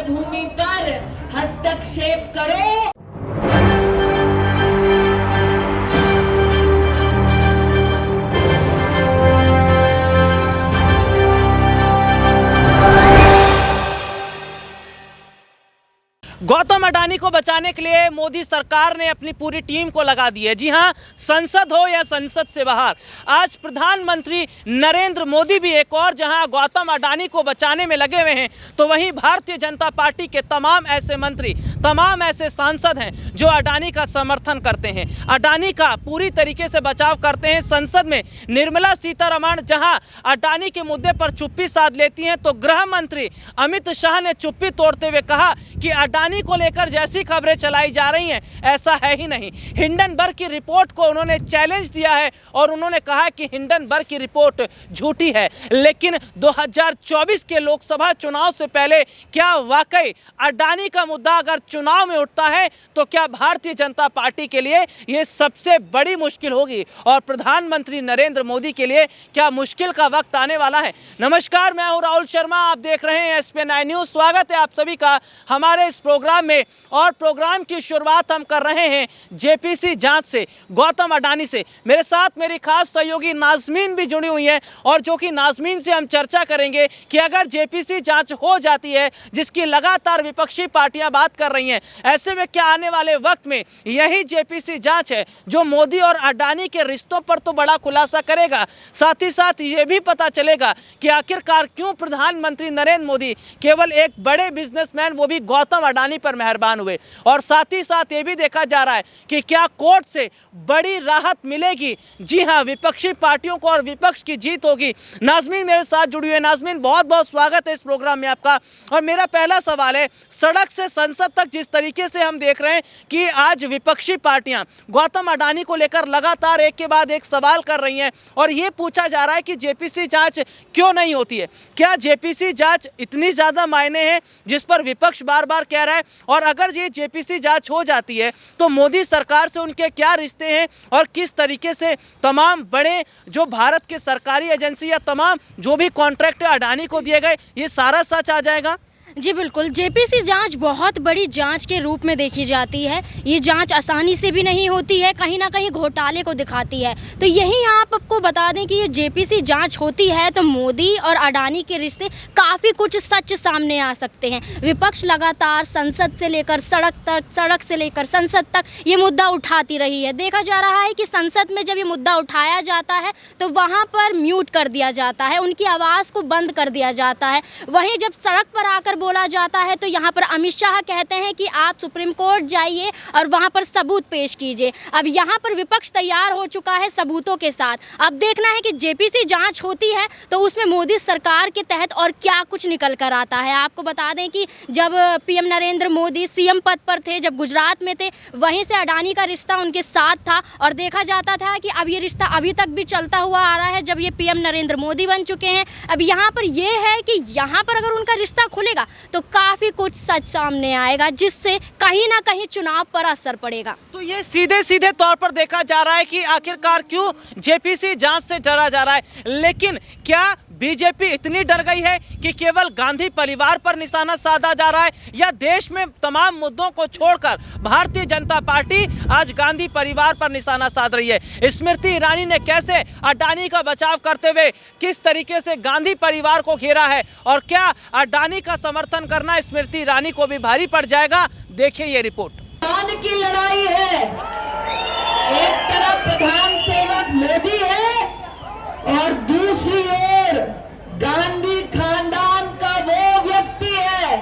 मातृभूमि पर हस्तक्षेप करो। गौतम अडानी को बचाने के लिए मोदी सरकार ने अपनी पूरी टीम को लगा दी है। जी हां, संसद हो या संसद से बाहर, आज प्रधानमंत्री नरेंद्र मोदी भी एक और जहां गौतम अडानी को बचाने में लगे हुए हैं, तो वहीं भारतीय जनता पार्टी के तमाम ऐसे मंत्री, तमाम ऐसे सांसद हैं जो अडानी का समर्थन करते हैं, अडानी का पूरी तरीके से बचाव करते हैं। संसद में निर्मला सीतारमण जहां अडानी के मुद्दे पर चुप्पी साध लेती हैं, तो गृह मंत्री अमित शाह ने चुप्पी तोड़ते हुए कहा कि अडानी को लेकर जैसी खबरें चलाई जा रही हैं ऐसा है ही नहीं। हिंडनबर्ग की रिपोर्ट को उन्होंने चैलेंज दिया है और उन्होंने कहा कि हिंडनबर्ग की रिपोर्ट झूठी है। लेकिन 2024 के लोकसभा चुनाव से पहले क्या वाकई अडानी का मुद्दा अगर चुनाव में उठता है तो क्या भारतीय जनता पार्टी के लिए यह सबसे बड़ी मुश्किल होगी और प्रधानमंत्री नरेंद्र मोदी के लिए क्या मुश्किल का वक्त आने वाला है। नमस्कार, मैं हूं राहुल शर्मा, आप देख रहे हैं SPN9 न्यूज़। स्वागत है आप सभी का हमारे इस प्रोग्राम में और प्रोग्राम की शुरुआत हम कर रहे हैं जेपीसी जांच से, गौतम अडानी से। मेरे साथ मेरी खास सहयोगी नाजमीन भी जुड़ी हुई है और जो कि नाजमीन से हम चर्चा करेंगे कि अगर जेपीसी जांच हो जाती है, जिसकी लगातार विपक्षी पार्टियां बात कर रही हैं, ऐसे में क्या आने वाले वक्त में यही जेपीसी जांच है जो मोदी और अडानी के रिश्तों पर तो बड़ा खुलासा करेगा, साथ ही साथ ये भी पता चलेगा कि आखिरकार क्यों प्रधानमंत्री नरेंद्र मोदी केवल एक बड़े बिजनेसमैन, वो भी गौतम अडानी पर मेहरबान हुए। और साथ ही साथ ये भी देखा जा रहा है कि क्या कोर्ट से बड़ी राहत मिलेगी। जी हां, विपक्षी पार्टियों को और विपक्ष की जीत होगी। नाजमीन मेरे साथ जुड़ी हुई है। नाजमीन, बहुत बहुत स्वागत है इस प्रोग्राम में आपका। और मेरा पहला सवाल है, सड़क से संसद तक जिस तरीके से हम देख रहे हैं कि आज विपक्षी पार्टियां गौतम अडानी को लेकर लगातार एक के बाद एक सवाल कर रही हैं और ये पूछा जा रहा है कि जेपीसी जांच क्यों नहीं होती है। क्या जेपीसी जांच इतनी ज्यादा मायने है जिस पर विपक्ष बार बार कह रहा है? और अगर ये जेपीसी जांच हो जाती है तो मोदी सरकार से उनके क्या रिश्ते हैं और किस तरीके से तमाम बड़े जो भारत के सरकारी एजेंसी या तमाम जो भी कॉन्ट्रैक्ट अडानी को दिए गए, ये सारा सच आ जाएगा? जी बिल्कुल, जेपीसी जांच बहुत बड़ी जांच के रूप में देखी जाती है। ये जांच आसानी से भी नहीं होती है, कहीं ना कहीं घोटाले को दिखाती है। तो यही आपको बता दें कि ये जेपीसी जांच होती है तो मोदी और अडानी के रिश्ते काफ़ी कुछ सच सामने आ सकते हैं। विपक्ष लगातार संसद से लेकर सड़क तक, सड़क से लेकर संसद तक ये मुद्दा उठाती रही है। देखा जा रहा है कि संसद में जब ये मुद्दा उठाया जाता है तो वहाँ पर म्यूट कर दिया जाता है, उनकी आवाज़ को बंद कर दिया जाता है। वहीं जब सड़क पर आकर बोला जाता है तो यहाँ पर अमित शाह कहते हैं कि आप सुप्रीम कोर्ट जाइए और वहाँ पर सबूत पेश कीजिए। अब यहाँ पर विपक्ष तैयार हो चुका है सबूतों के साथ। अब देखना है कि जेपीसी जांच होती है तो उसमें मोदी सरकार के तहत और क्या कुछ निकल कर आता है। आपको बता दें कि जब पीएम नरेंद्र मोदी सीएम पद पर थे, जब गुजरात में थे, वहीं से अडानी का रिश्ता उनके साथ था और देखा जाता था कि अब ये रिश्ता अभी तक भी चलता हुआ आ रहा है जब ये पीएम नरेंद्र मोदी बन चुके हैं। अब यहाँ पर ये है कि यहाँ पर अगर उनका रिश्ता खुलेगा तो काफ़ी कुछ सच सामने आएगा जिससे कहीं ना कहीं चुनाव पर असर पड़ेगा। तो ये सीधे सीधे तौर पर देखा जा रहा है कि आखिरकार क्यों जेपीसी जांच से डरा जा रहा है। लेकिन क्या बीजेपी इतनी डर गई है कि केवल गांधी परिवार पर निशाना साधा जा रहा है, या देश में तमाम मुद्दों को छोड़कर भारतीय जनता पार्टी आज गांधी परिवार पर निशाना साध रही है? स्मृति ईरानी ने कैसे अडानी का बचाव करते हुए किस तरीके से गांधी परिवार को घेरा है, और क्या अडानी का समर्थन करना स्मृति ईरानी को भी भारी पड़ जाएगा? देखिए ये रिपोर्ट। प्राण की लड़ाई है, एक तरफ प्रधान सेवक मोदी है और दूसरी ओर गांधी खानदान का वो व्यक्ति है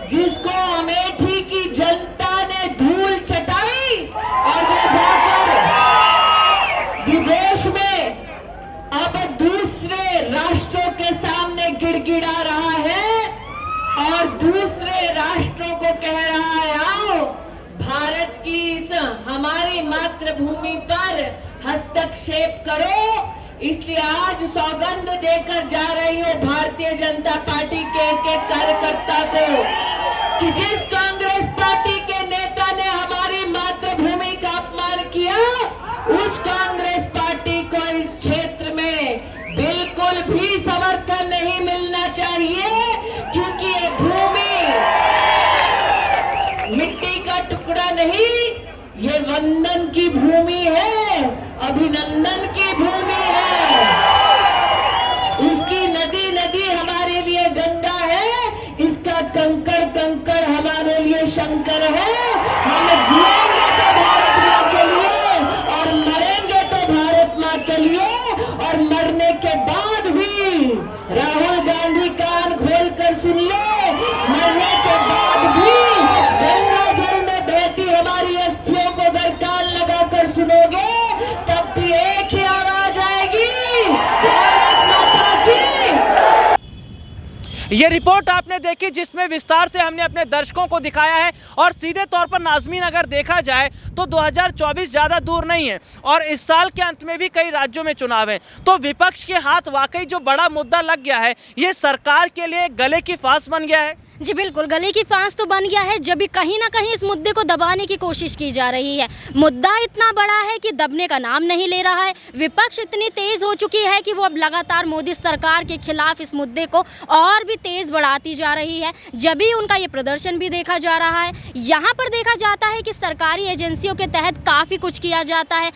जिसको अमेठी की जनता ने धूल चटाई और वो जाकर विदेश में अब दूसरे राष्ट्रों के सामने गिड़गिड़ा रहा है और दूसरे राष्ट्रों को कह रहा है, आओ भारत की इस हमारी मातृभूमि पर हस्तक्षेप करो। इसलिए आज सौगंध देकर जा रही हूं भारतीय जनता पार्टी के एक कार्यकर्ता को कि जिस कांग्रेस पार्टी के नेता ने हमारी मातृभूमि का अपमान किया, उस कांग्रेस पार्टी को इस क्षेत्र में बिल्कुल भी समर्थन नहीं मिलना चाहिए, क्योंकि ये भूमि टुकड़ा नहीं, ये वंदन की भूमि है, अभिनंदन की भूमि है। इसकी नदी नदी हमारे लिए गंगा है, इसका कंकड़ कंकड़ हमारे लिए शंकर है। हम जिएंगे तो भारत माँ के लिए और मरेंगे तो भारत माँ के लिए, और मरने के बाद भी राहुल गांधी कान खोल कर सुन ले, मरने के बाद भी गंगा जल में बहती हमारी अस्थियों को अगर कान लगाकर सुनोगे तब भी एक ही आवाज आएगी, भारत माता की। ये रिपोर्ट आपने देखी जिसमें विस्तार से हमने अपने दर्शकों को दिखाया है। और सीधे तौर पर नाज़मीन अगर देखा जाए तो 2024 ज़्यादा दूर नहीं है और इस साल के अंत में भी कई राज्यों में चुनाव है, तो विपक्ष के हाथ वाकई जो बड़ा मुद्दा लग गया है, ये सरकार के लिए गले की फांस बन गया है। जी बिल्कुल, गले की फांस तो बन गया है, जब भी कहीं ना कहीं इस मुद्दे को दबाने की कोशिश की जा रही है। मुद्दा इतना बड़ा है कि दबने का नाम नहीं ले रहा है। विपक्ष इतनी तेज़ हो चुकी है कि वो अब लगातार मोदी सरकार के खिलाफ इस मुद्दे को और भी तेज़ बढ़ाती जा रही है। जब भी उनका ये प्रदर्शन भी देखा जा रहा है, यहाँ पर देखा जाता है कि सरकारी एजेंसियों के तहत काफ़ी कुछ किया जाता है,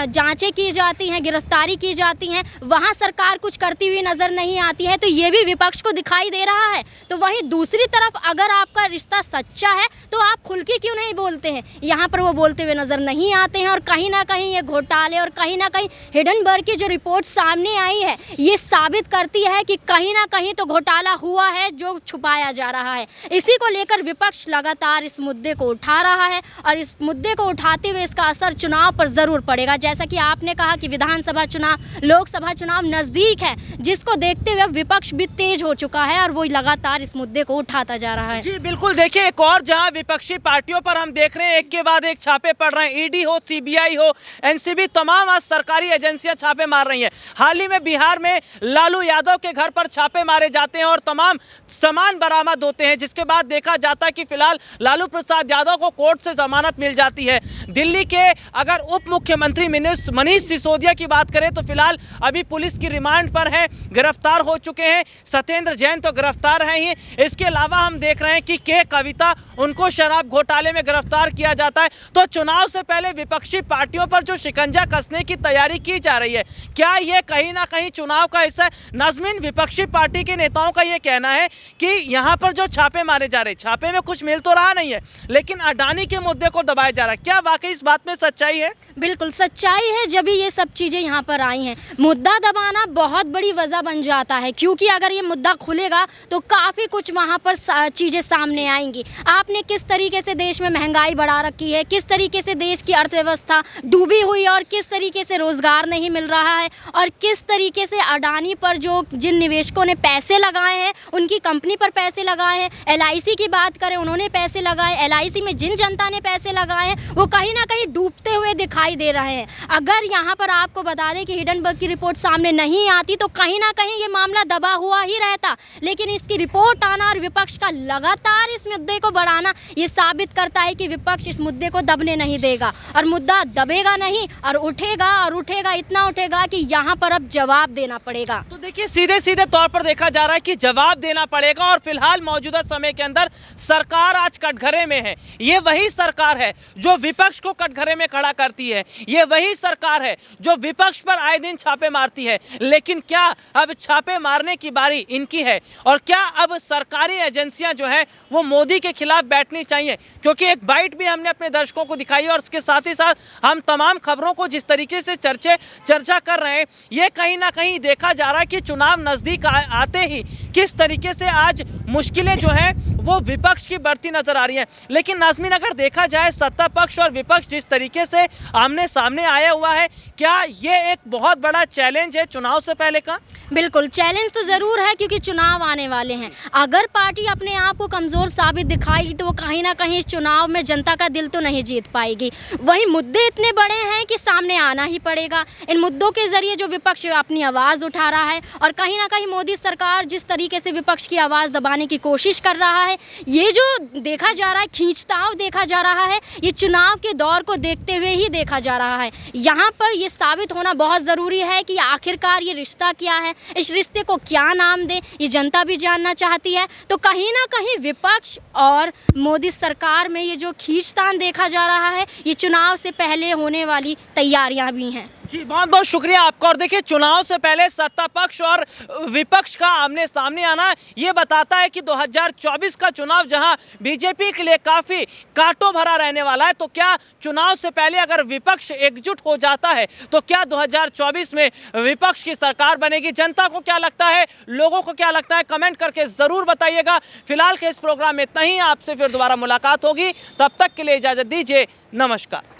जाँचें की जाती हैं, गिरफ्तारी की जाती हैं, वहाँ सरकार कुछ करती हुई नज़र नहीं आती है, तो ये भी विपक्ष को दिखाई दे रहा है। तो वहीं दूसरी तरफ अगर आपका रिश्ता सच्चा है तो आप खुल के क्यों नहीं बोलते हैं? यहाँ पर वो बोलते हुए नजर नहीं आते हैं। और कहीं ना कहीं ये घोटाले और कहीं ना कहीं हिडनबर्ग की जो रिपोर्ट सामने आई है, ये साबित करती है कि कहीं ना कहीं तो घोटाला हुआ है जो छुपाया जा रहा है। इसी को लेकर विपक्ष लगातार इस मुद्दे को उठा रहा है और इस मुद्दे को उठाते हुए इसका असर चुनाव पर ज़रूर पड़ेगा। जैसा कि आपने कहा कि विधानसभा चुनाव, लोकसभा चुनाव नज़दीक है, जिसको देखते हुए विपक्ष भी तेज हो चुका है और वो लगातार इस मुद्दे को उठाता जा रहा है। जी बिल्कुल, देखिए एक और जहां विपक्षी पार्टियों पर हम देख रहे हैं एक के बाद एक छापे पड़ रहे हैं। ईडी हो, सीबीआई हो, एनसीबी, तमाम आज सरकारी एजेंसियां छापे मार रही हैं। हाल ही में बिहार में लालू यादव के घर पर छापे मारे जाते हैं और तमाम सामान बरामद होते हैं, जिसके बाद देखा जाता है कि फिलहाल लालू प्रसाद यादव को कोर्ट से जमानत मिल जाती है। दिल्ली के अगर उप मुख्यमंत्री मनीष सिसोदिया की बात करें तो फिलहाल अभी पुलिस की रिमांड पर है, गिरफ्तार हो चुके हैं। सत्येंद्र जैन तो गिरफ्तार हैं ही, इसके अलावा हम देख रहे हैं कि के कविता, उनको शराब घोटाले में गिरफ्तार किया जाता है। तो चुनाव से पहले विपक्षी पार्टियों पर जो शिकंजा कसने की तैयारी की जा रही है, क्या ये कहीं ना कहीं चुनाव का हिस्सा है? नाज़मीन, विपक्षी पार्टी के नेताओं का ये कहना है कि यहाँ पर जो छापे मारे जा रहे हैं, छापे में कुछ मिल तो रहा नहीं है, लेकिन अडानी के मुद्दे को दबाया जा रहा है। क्या वाकई इस बात में सच्चाई है? बिल्कुल सच्चाई है। जब भी ये सब चीज़ें यहाँ पर आई हैं, मुद्दा दबाना बहुत बड़ी वजह बन जाता है, क्योंकि अगर ये मुद्दा खुलेगा तो काफ़ी कुछ वहाँ पर चीज़ें सामने आएंगी। आपने किस तरीके से देश में महंगाई बढ़ा रखी है, किस तरीके से देश की अर्थव्यवस्था डूबी हुई और किस तरीके से रोज़गार नहीं मिल रहा है, और किस तरीके से अडानी पर जो जिन निवेशकों ने पैसे लगाए हैं, उनकी कंपनी पर पैसे लगाए हैं। LIC की बात करें, उन्होंने पैसे लगाए, LIC में जिन जनता ने पैसे लगाए हैं वो कहीं ना कहीं डूबते हुए दिखाई दे रहे हैं। अगर यहाँ पर आपको बता दें कि हिडनबर्ग की रिपोर्ट सामने नहीं आती तो कहीं ना कहीं ये मामला दबा हुआ ही रहता, लेकिन इसकी रिपोर्ट आना और विपक्ष का लगातार इस मुद्दे को बढ़ाना ये साबित करता है कि विपक्ष इस मुद्दे को दबने नहीं देगा और मुद्दा दबेगा नहीं और उठेगा, इतना उठेगा कि यहाँ पर अब जवाब देना पड़ेगा। तो देखिए सीधे सीधे तौर पर देखा जा रहा है कि जवाब देना पड़ेगा और फिलहाल मौजूदा समय के अंदर सरकार आज कटघरे में है। ये वही सरकार है जो विपक्ष को कटघरे में खड़ा करती है, ये वही सरकार है जो विपक्ष पर आए दिन छापे मारती है। लेकिन क्या अब छापे मारने की बारी इनकी है और क्या अब सरकारी एजेंसियां जो है वो मोदी के खिलाफ बैठनी चाहिए? क्योंकि एक बाइट भी हमने अपने दर्शकों को दिखाई और उसके साथ ही साथ हम तमाम खबरों को जिस तरीके से चर्चा कर रहे हैं, ये कहीं ना कहीं देखा जा रहा है कि चुनाव नजदीक आते ही किस तरीके से आज मुश्किलें जो है वो विपक्ष की बढ़ती नजर आ रही है। लेकिन नाज़मीन, अगर देखा जाए सत्ता पक्ष और विपक्ष जिस तरीके से आमने सामने आया हुआ है, क्या ये एक बहुत बड़ा चैलेंज है चुनाव से पहले का? बिल्कुल चैलेंज तो ज़रूर है, क्योंकि चुनाव आने वाले हैं। अगर पार्टी अपने आप को कमज़ोर साबित दिखाएगी तो वो कहीं ना कहीं इस चुनाव में जनता का दिल तो नहीं जीत पाएगी। वहीं मुद्दे इतने बड़े हैं कि सामने आना ही पड़ेगा। इन मुद्दों के ज़रिए जो विपक्ष अपनी आवाज़ उठा रहा है और कहीं ना कहीं मोदी सरकार जिस तरीके से विपक्ष की आवाज़ दबाने की कोशिश कर रहा है, है। ये जो देखा जा रहा है, खींचताव देखा जा रहा है, ये चुनाव के दौर को देखते हुए ही देखा जा रहा है। यहाँ पर ये साबित होना बहुत ज़रूरी है कि आखिरकार ये रिश्ता क्या है, इस रिश्ते को क्या नाम दें, ये जनता भी जानना चाहती है। तो कहीं ना कहीं विपक्ष और मोदी सरकार में ये जो खींचतान देखा जा रहा है, ये चुनाव से पहले होने वाली तैयारियां भी हैं। जी बहुत बहुत शुक्रिया आपका। और देखिए, चुनाव से पहले सत्ता पक्ष और विपक्ष का आमने सामने आना ये बताता है कि 2024 का चुनाव जहां बीजेपी के लिए काफ़ी कांटों भरा रहने वाला है, तो क्या चुनाव से पहले अगर विपक्ष एकजुट हो जाता है तो क्या 2024 में विपक्ष की सरकार बनेगी? जनता को क्या लगता है, लोगों को क्या लगता है, कमेंट करके ज़रूर बताइएगा। फिलहाल के इस प्रोग्राम में इतना ही, आपसे फिर दोबारा मुलाकात होगी, तब तक के लिए इजाज़त दीजिए, नमस्कार।